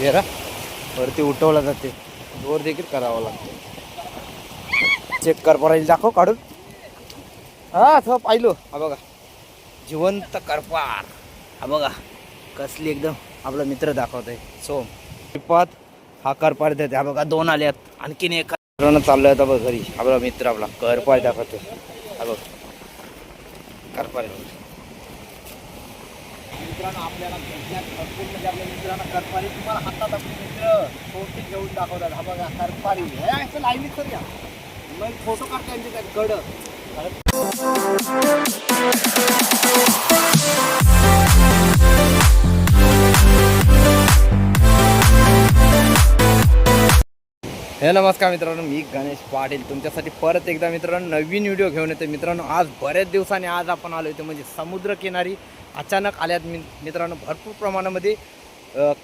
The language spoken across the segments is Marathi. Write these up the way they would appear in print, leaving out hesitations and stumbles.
पेरा वरती उठवला जाते, जोर देखील करावा लागतो. चेक करपारायला दाखव काढून. हा तो पाहिलो. हा बघा जिवंत करपार. हा बघा कसली एकदम आपला मित्र दाखवतोय सोम श्रीपाद. हा करपार देते. हा बघा 2 आल्यात, आणखीन एक चाललोय आता बघ घरी. आपला मित्र आपला करपार दाखवतोय. हा बघ करपार मित्रांनो आपल्याला भरपूर म्हणजे आपल्या मित्रांना करपारी तुम्हाला हातात आपले मित्र फोटो घेऊन दाखवतात. हा बघा करपारी असं लाईनीत तर या मग फोटो काढता यांचे काय गड. हे नमस्कार मित्रांनो, मी गणेश पाटील तुमच्यासाठी परत एकदा मित्रांनो नवीन व्हिडिओ घेऊन येतो. मित्रांनो आज बऱ्याच दिवसांनी आज आपण आलो होतो म्हणजे समुद्रकिनारी अचानक आल्यात मित्रांनो भरपूर प्रमाणामध्ये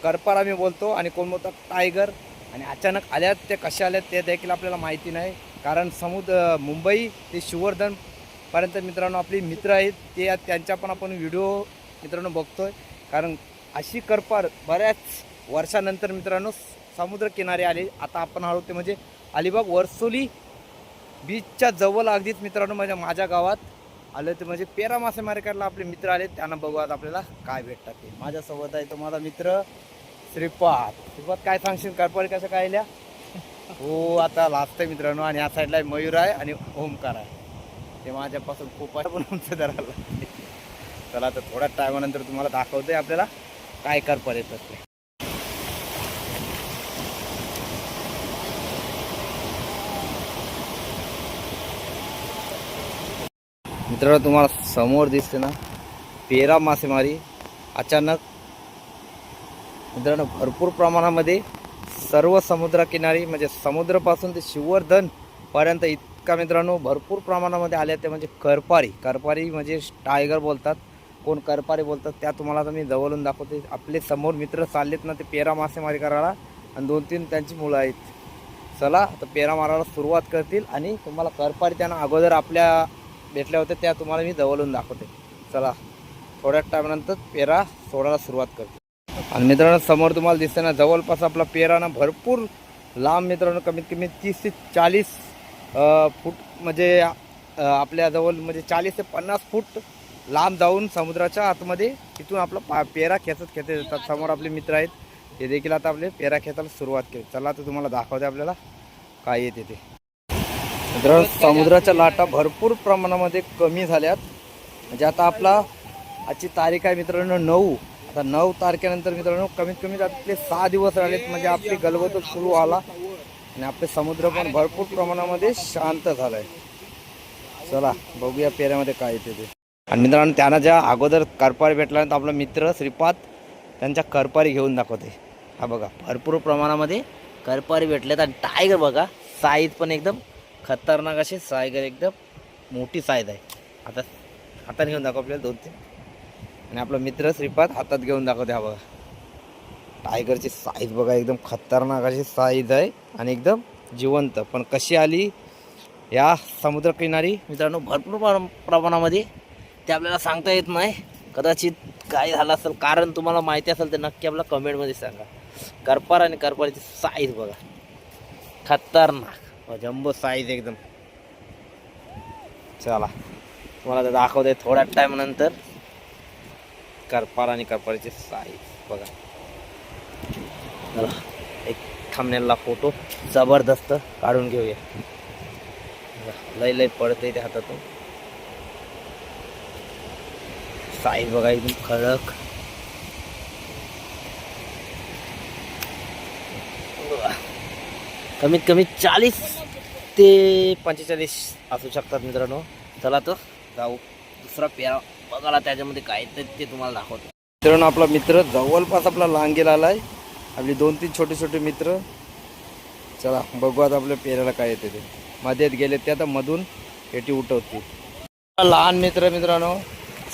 करपार आम्ही बोलतो आणि कोण बोलतात टायगर. आणि अचानक आल्यात ते कशा आल्यात ते देखील आपल्याला माहिती नाही, कारण मुंबई ते शिवर्धनपर्यंत मित्रांनो आपली मित्र आहेत ते त्यांच्या पण आपण व्हिडिओ मित्रांनो बघतोय. कारण अशी करपार बऱ्याच वर्षानंतर मित्रांनो समुद्रकिनारी आले. आता आपण आलो ते म्हणजे अलिबाग वर्सोली बीचच्या जवळ अगदीच मित्रांनो म्हणजे माझ्या गावात आलं ते म्हणजे पेरा मासेमारी करायला आपले मित्र आले. त्यांना बघू आज आपल्याला काय भेटतात ते. माझ्यासोबत आहे तो माझा मित्र श्रीपाद. श्रीपाद काय सांगशील करपारी कसं काय आल्या? हो आता लास्ट आहे मित्रांनो. आणि या साईडला मयूर आहे आणि ओमकार आहे. ते माझ्यापासून खूप पण उंच धरायला. चला तर थोड्या टायमानंतर तुम्हाला दाखवतोय आपल्याला काय करपार येतात ते. मित्रांनो तुम्हाला समोर दिसते ना पेरा मासेमारी अचानक मित्रांनो भरपूर प्रमाणामध्ये सर्व समुद्रकिनारी म्हणजे समुद्रापासून ते शिवर्धनपर्यंत इतका मित्रांनो भरपूर प्रमाणामध्ये आले ते म्हणजे करपारी म्हणजे टायगर बोलतात, कोण करपारी बोलतात. त्या तुम्हाला आता मी जवळून दाखवते. आपले समोर मित्र चाललेत ना ते पेरा मासेमारी करायला आणि 2-3 त्यांची मुलं आहेत. चला आता पेरा मारायला सुरुवात करतील आणि तुम्हाला करपारी त्यांना अगोदर आपल्या भेटल्या होत्या त्या तुम्हाला मी जवळून दाखवते. चला थोड्या टायमानंतर पेरा सोडायला सुरुवात करते. आणि मित्रांनो समोर तुम्हाला दिसते ना जवळपास आपला पेरा ना भरपूर लांब मित्रांनो कमीत कमी 30 ते 40 फूट म्हणजे आपल्या जवळ म्हणजे 40 ते 50 फूट लांब जाऊन समुद्राच्या आतमध्ये तिथून आपला पेरा खेचत येतात. समोर आपले मित्र आहेत ते देखील आता आपले पेरा खेचायला सुरुवात केली. चला तर तुम्हाला दाखवते आपल्याला काय येते ते. मित्रांनो समुद्राच्या लाटा भरपूर प्रमाणामध्ये कमी झाल्यात. म्हणजे आता आपला आजची तारीख आहे मित्रांनो 9. आता 9 तारखेनंतर मित्रांनो कमीत कमी आपले 6 दिवस राहिलेत म्हणजे आपली गलबतच सुरू आला आणि आपले समुद्र पण भरपूर प्रमाणामध्ये शांत झालाय. चला बघूया पेऱ्यामध्ये काय येते ते. आणि मित्रांनो त्यांना ज्या अगोदर करपारी भेटल्यानंतर आपला मित्र श्रीपाद त्यांच्या करपारी घेऊन दाखवते. हा बघा भरपूर प्रमाणामध्ये करपारी भेटल्यात आणि टायगर बघा साईज पण एकदम खतरनाक असे टायगर एकदम मोठी साईज आहे. आता हातात घेऊन दाखव आपल्याला 2-3 आणि आपला मित्र श्रीपाद हातात घेऊन दाखवते. हा बघा टायगरची साईज बघा एकदम खतरनाक अशी साईज आहे आणि एकदम जिवंत. पण कशी आली या समुद्रकिनारी मित्रांनो भरपूर प्रमाणामध्ये ते आपल्याला सांगता येत नाही. कदाचित काय झालं असेल कारण तुम्हाला माहिती असेल तर नक्की आपला कमेंटमध्ये सांगा. करपार आणि करपारीची साईज बघा खतरनाक जम्बो साईज एकदम. चला तुम्हाला तर दाखवते थोड्या टाइम नंतर करपार आणि करपारीची साईज बघा. चला एक थांबनेलला फोटो जबरदस्त काढून घेऊया. लय पडते ते हातातून. साईज बघा एकदम खडक. कमीत कमी 40 ते 45 असू शकतात मित्रांनो. चला तर जाऊ दुसरा पेरा बघायला त्याच्यामध्ये काय ते तुम्हाला दाखवतो. मित्रांनो आपला मित्र जवळपास आपला लांगेला आलाय. आपली 2-3 छोटे मित्र. चला बघू आता आपल्या पेऱ्याला काय येते ते. मध्येत गेले ते आता मधून पेटी उठवतील. लहान मित्रांनो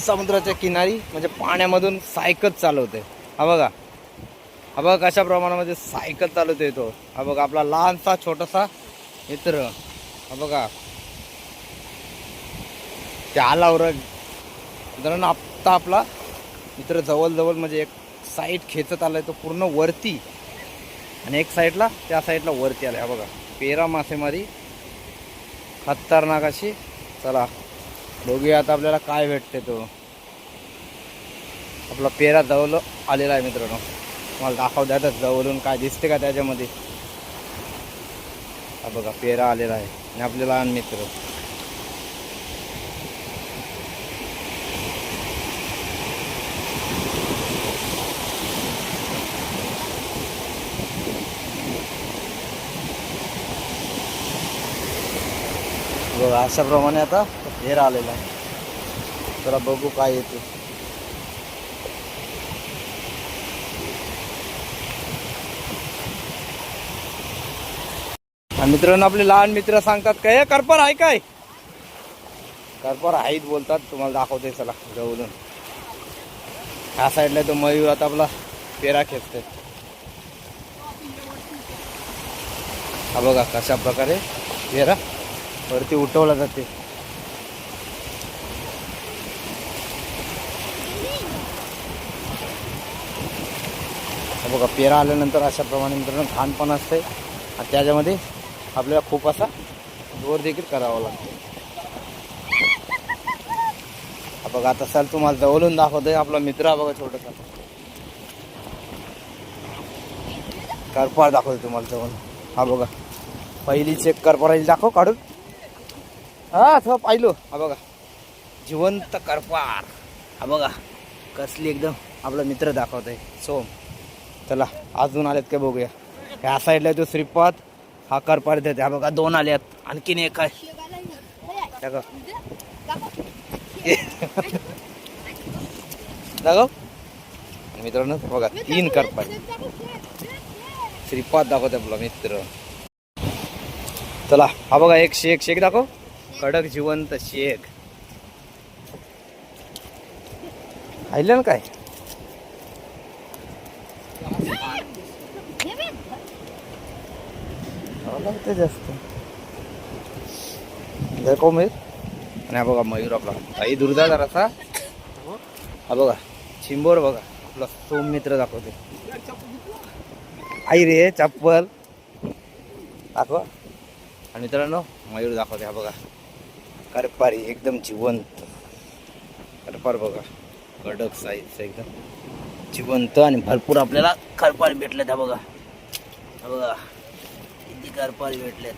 समुद्राच्या किनारी म्हणजे पाण्यामधून सायकल चालवते. हा बघा कशा प्रमाणामध्ये सायकल चालवते तो. हा बघा आपला लहानसा छोटासा मित्र. हा बघा ते आलावर मित्रांनो आत्ता आपला मित्र जवळ म्हणजे एक साईड खेचत आलाय तो पूर्ण वरती आणि एक साईडला त्या साईडला वरती आले. हा बघा पेरा मासेमारी खतरनाक अशी. चला बघूया आता आपल्याला काय भेटते. तो आपला पेरा जवळ आलेला आहे मित्रांनो. तुम्हाला दाखव द्या जवळून काय दिसते का त्याच्यामध्ये. हा बघा पेरा आलेला आहे आणि आपले लहान मित्र. बघा अशाप्रमाणे आता पेरा आलेला आहे. चला बघू काय येते. मित्रांनो आपले लहान मित्र सांगतात काय करपर आहे काय. करपर आहेत बोलतात. तुम्हाला दाखवते चला जवळून. ह्या साईडला तो मयूर आता आपला पेरा खेचते. हा बघा कशा प्रकारे पेरा वरती उठवला जाते. हा बघा पेरा आल्यानंतर अशा प्रमाणे मित्रांनो घाण पण असते आणि त्याच्यामध्ये आपल्याला खूप असा जोर देखील करावा लागतो. हा बघा आता सर तुम्हाला जवळून दाखवतोय आपला मित्र. हा बघा छोटासा करपार दाखवतो तुम्हाला जवळ. हा बघा पहिली चेक करपाराची दाखव काढून. हा थोडं पाहिलं. हा बघा जिवंत करपार. हा बघा कसली एकदम आपला मित्र दाखवतोय सोम. चला अजून आलेत काय बघूया. ह्या साईडला तो श्रीपाद हा करपार देते. हा बघा दोन आल्यात. आणखीन एक आहे दाखव मित्रांनो. बघा तीन करपार श्रीपाद दाखवते आपला मित्र. चला हा बघा एक शेक दाखव. कडक जिवंत शेक आयलं ना काय. जास्त देखो मयूर. आणि हा बघा मयूर आपला काही दुर्धा जरासा. हा बघा चिंबोर बघा आपला सोम मित्र दाखवते. आई रे चप्पल दाखवा. आणि मित्रांनो मयूर दाखवते. हा बघा करपारी एकदम जिवंत करपार बघा. कडक साईज एकदम जिवंत आणि भरपूर आपल्याला करपारी भेटलेत. हा बघा. हा बघा किती करपारी भेटलेत.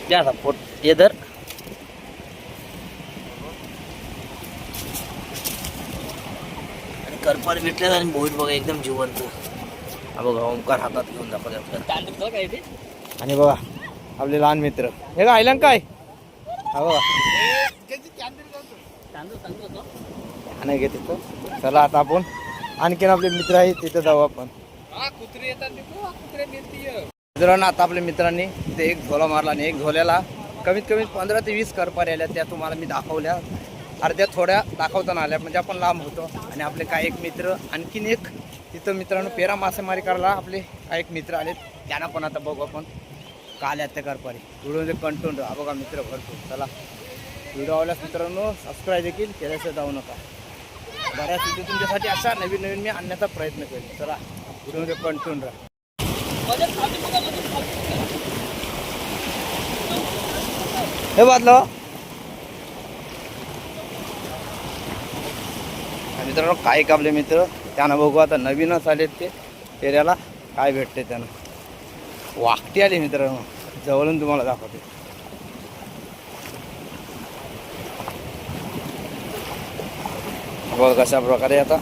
द्या पोट ये धर. आणि करपारी भेटलेत आणि बोईट बघा एकदम जिवंत. हा बघा ओंकार हातात घेऊन दाखवतात. आणि बघा आपले लहान मित्र हे का आयलं काय. हा बघा नाही घेत तिथं. चला आता आपण आणखीन आपले मित्र आहेत तिथं जाऊ आपण. मित्रांनो आता आपल्या मित्रांनी तिथे एक झोला मारला आणि एक झोल्याला कमीत कमी 15 ते 20 करपारी आल्या. त्या तुम्हाला मी दाखवल्या. अर्ध्या थोड्या दाखवताना आल्या म्हणजे आपण लांब होतो. आणि आपले काय एक मित्र आणखीन एक तिथं मित्रांनो पेरा मासेमारी करायला आपले काय एक मित्र आलेत. त्यांना पण आता बघू आपण का आल्यात त्या करपारी. व्हिडिओमध्ये कंटिन्यू हा बघा मित्र भरपूर. चला व्हिडिओ आवडल्यास मित्रांनो सबस्क्राईब देखील केल्याशिवाय जाऊ नका. बऱ्याच व्हिडिओ तुमच्यासाठी अशा नवीन नवीन मी आणण्याचा प्रयत्न करेन. चला व्हिडिओमध्ये कंटिन्यू राहा. हे बादलं मित्रांनो काय का आपले मित्र त्यांना बघू आता. नवीनच आलेत ते पेऱ्याला काय भेटते त्यांना. वाकटी आली मित्रांनो जवळून तुम्हाला दाखवते. बघा कशा प्रकारे आता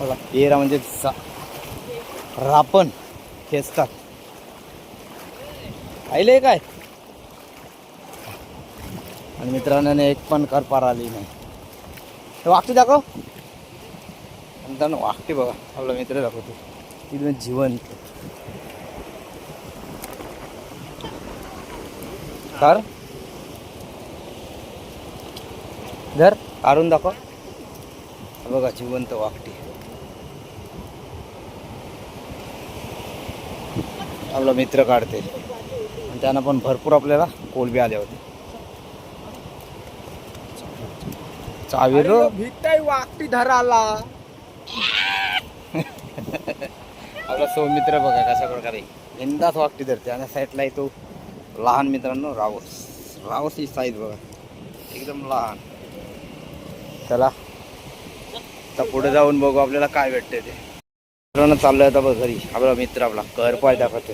बघा पेरा म्हणजे रापण खेचतात. आईले काय. आणि मित्रांनो एक पण करपार आली नाही. वाकटी दाखव. मित्रांनो वाकटी बघा आपला मित्र दाखवतो एकदम जिवंत. कर धर काढून दाखव. बघा जिवंत वाकटी आपला मित्र काढते. आणि त्यांना पण भरपूर आपल्याला कोलबी आले होते. चावीर भिटाई वाकटी धराला. आपला सौमित्र बघा कशा प्रकारे बिंदास वागटी धरते. आणि साईडला येतो लहान मित्रांनो रावस. रावस ही साईज बघा एकदम लहान. चला आता पुढे जाऊन बघू आपल्याला काय भेटते ते. मित्रांनो चाललोय आता बघ घरी. आपला मित्र आपला करपाय दाखवते.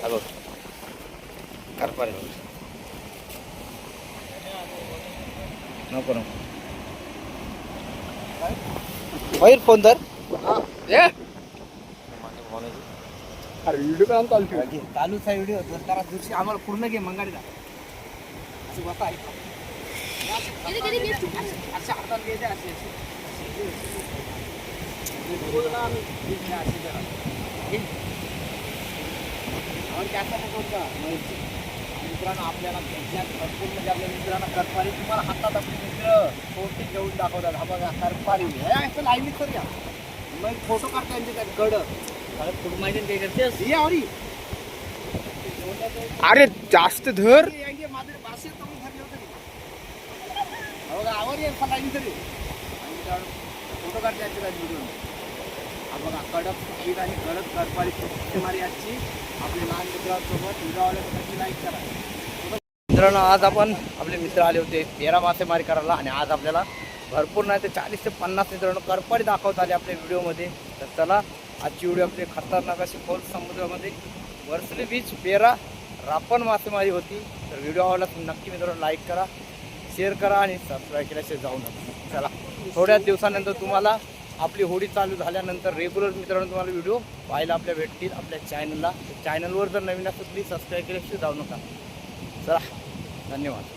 हा बघ करपाय नको नको बाहेर फोन धर. अरे व्हिडिओ काम चालू चालूच आहे व्हिडिओ. जरा दिवशी आम्हाला पूर्ण घे मंगाडीला असं बसा अशा हातात घ्यायचे असे मित्रांनो आपल्याला भरपूर म्हणजे आपल्या मित्रांना करपारी तुम्हाला हातात आपले मित्र फोटो घेऊन दाखवतात. हा बघा करपारी असं लाईन कर या मग फोटो काढता यांचे काय कड फोटो माहिती काय करते अरे अरे जास्त धर माझे भाषेत तुम्ही धरले होते बघा आवर लाईन तरी फोटो काढते यांचे काय व्हिडिओ. हा बघा कडक ईद आणि कडक करपारी मारी आजची आपले लहान मित्रांसोबत व्हिडिओवाल्यासाठी लाईक करा. मित्रांनो आज आपण आपले मित्र आले होते पेरा मासेमारी करायला. आणि आज आपल्याला भरपूर नाही ते 40 ते 50 मित्रांनो करपारी दाखवत आले आपल्या व्हिडिओमध्ये. तर चला आजची व्हिडिओ आपली खतरनाक अशी खोल समुद्रामध्ये वर्सली बीच पेरा रापण मासेमारी होती. तर व्हिडिओ आवडला नक्की मित्रांनो लाईक करा, शेअर करा आणि सबस्क्राईब केल्याशिवाय जाऊ नका. चला थोड्याच दिवसानंतर तुम्हाला आपली होडी चालू झाल्यानंतर रेग्युलर मित्रांनो तुम्हाला व्हिडिओ पाहायला आपल्या भेटतील आपल्या चॅनलला. चॅनलवर जर नवीन असेल प्लीज सबस्क्राईब केल्याशिवाय जाऊ नका. चला धन्यवाद.